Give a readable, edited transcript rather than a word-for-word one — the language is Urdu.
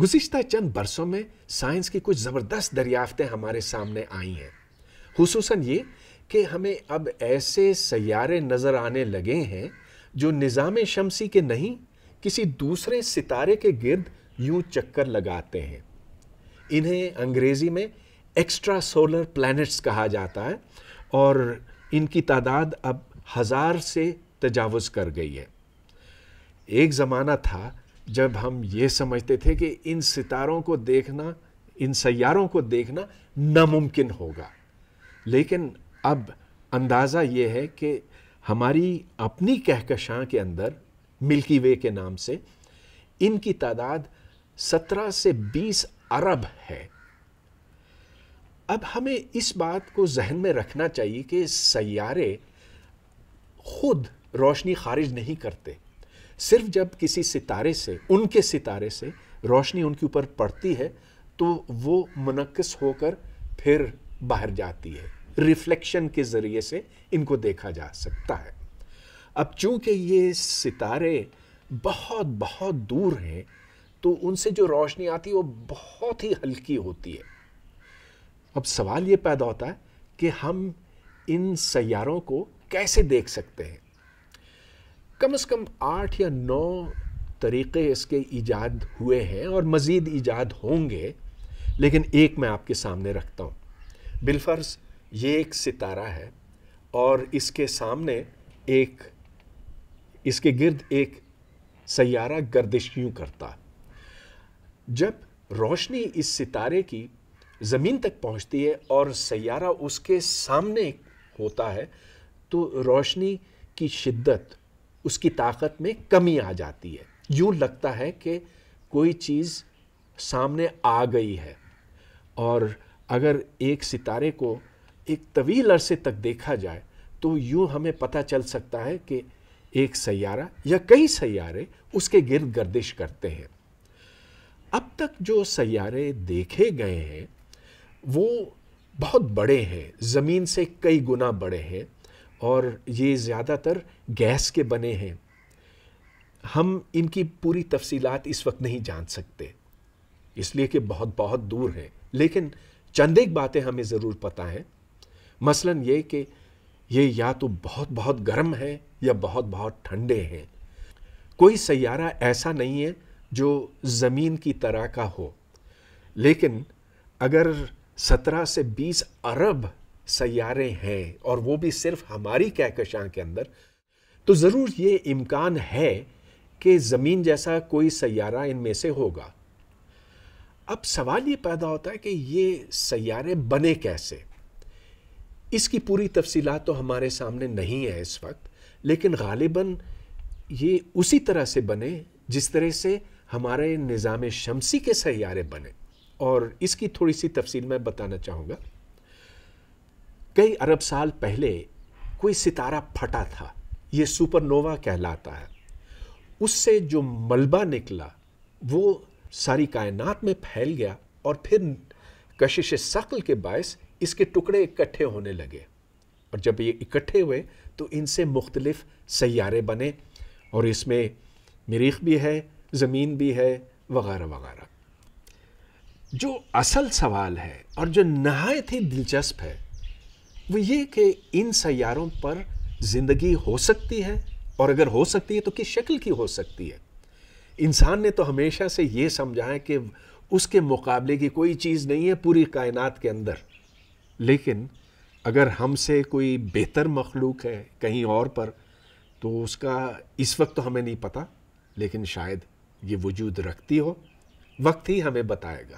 گزشتہ چند برسوں میں سائنس کی کچھ زبردست دریافتیں ہمارے سامنے آئی ہیں، خصوصاً یہ کہ ہمیں اب ایسے سیارے نظر آنے لگے ہیں جو نظام شمسی کے نہیں، کسی دوسرے ستارے کے گرد یوں چکر لگاتے ہیں۔ انہیں انگریزی میں ایکسٹرا سولر پلانٹس کہا جاتا ہے اور ان کی تعداد اب 1000 سے تجاوز کر گئی ہے۔ ایک زمانہ تھا جب ہم یہ سمجھتے تھے کہ ان ستاروں کو دیکھنا، ان سیاروں کو دیکھنا ناممکن ہوگا، لیکن اب اندازہ یہ ہے کہ ہماری اپنی کہکشاں کے اندر ملکی وے کے نام سے ان کی تعداد 17 سے 20 ارب ہے۔ اب ہمیں اس بات کو ذہن میں رکھنا چاہیے کہ سیارے خود روشنی خارج نہیں کرتے، صرف جب کسی ستارے سے، ان کے ستارے سے روشنی ان کے اوپر پڑتی ہے تو وہ منعکس ہو کر پھر باہر جاتی ہے۔ ریفلیکشن کے ذریعے سے ان کو دیکھا جا سکتا ہے۔ اب چونکہ یہ ستارے بہت بہت دور ہیں تو ان سے جو روشنی آتی ہے وہ بہت ہی ہلکی ہوتی ہے۔ اب سوال یہ پیدا ہوتا ہے کہ ہم ان سیاروں کو کیسے دیکھ سکتے ہیں؟ کم از کم 8 یا 9 طریقے اس کے ایجاد ہوئے ہیں اور مزید ایجاد ہوں گے، لیکن ایک میں آپ کے سامنے رکھتا ہوں۔ بالفرض یہ ایک ستارہ ہے اور اس کے سامنے اس کے گرد ایک سیارہ گردش یوں کرتا ہے۔ جب روشنی اس ستارے کی زمین تک پہنچتی ہے اور سیارہ اس کے سامنے ہوتا ہے تو روشنی کی شدت، اس کی طاقت میں کمی آ جاتی ہے، یوں لگتا ہے کہ کوئی چیز سامنے آ گئی ہے۔ اور اگر ایک ستارے کو ایک طویل عرصے تک دیکھا جائے تو یوں ہمیں پتہ چل سکتا ہے کہ ایک سیارہ یا کئی سیارے اس کے گرد گردش کرتے ہیں۔ اب تک جو سیارے دیکھے گئے ہیں وہ بہت بڑے ہیں، زمین سے کئی گنا بڑے ہیں، اور یہ زیادہ تر گیس کے بنے ہیں۔ ہم ان کی پوری تفصیلات اس وقت نہیں جان سکتے، اس لیے کہ بہت بہت دور ہیں، لیکن چند ایک باتیں ہمیں ضرور پتہ ہیں۔ مثلاً یہ کہ یہ یا تو بہت بہت گرم ہے یا بہت بہت ٹھنڈے ہیں۔ کوئی سیارہ ایسا نہیں ہے جو زمین کی طرح کا ہو، لیکن اگر 17 سے 20 ارب سیارے ہیں اور وہ بھی صرف ہماری کہکشاں کے اندر، تو ضرور یہ امکان ہے کہ زمین جیسا کوئی سیارہ ان میں سے ہوگا۔ اب سوال یہ پیدا ہوتا ہے کہ یہ سیارے بنے کیسے؟ اس کی پوری تفصیلات تو ہمارے سامنے نہیں ہے اس وقت، لیکن غالباً یہ اسی طرح سے بنے جس طرح سے ہمارے نظام شمسی کے سیارے بنے، اور اس کی تھوڑی سی تفصیل میں بتانا چاہوں گا۔ کئی ارب سال پہلے کوئی ستارہ پھٹا تھا، یہ سپر نووا کہلاتا ہے۔ اس سے جو ملبہ نکلا وہ ساری کائنات میں پھیل گیا، اور پھر کشش ثقل کے باعث اس کے ٹکڑے اکٹھے ہونے لگے، اور جب یہ اکٹھے ہوئے تو ان سے مختلف سیارے بنے، اور اس میں مریخ بھی ہے، زمین بھی ہے، وغیرہ وغیرہ۔ جو اصل سوال ہے اور جو نہایت ہی دلچسپ ہے وہ یہ کہ ان سیاروں پر زندگی ہو سکتی ہے، اور اگر ہو سکتی ہے تو کس شکل کی ہو سکتی ہے؟ انسان نے تو ہمیشہ سے یہ سمجھا ہے کہ اس کے مقابلے کی کوئی چیز نہیں ہے پوری کائنات کے اندر، لیکن اگر ہم سے کوئی بہتر مخلوق ہے کہیں اور پر تو اس کا اس وقت تو ہمیں نہیں پتہ، لیکن شاید یہ وجود رکھتی ہو، وقت ہی ہمیں بتائے گا۔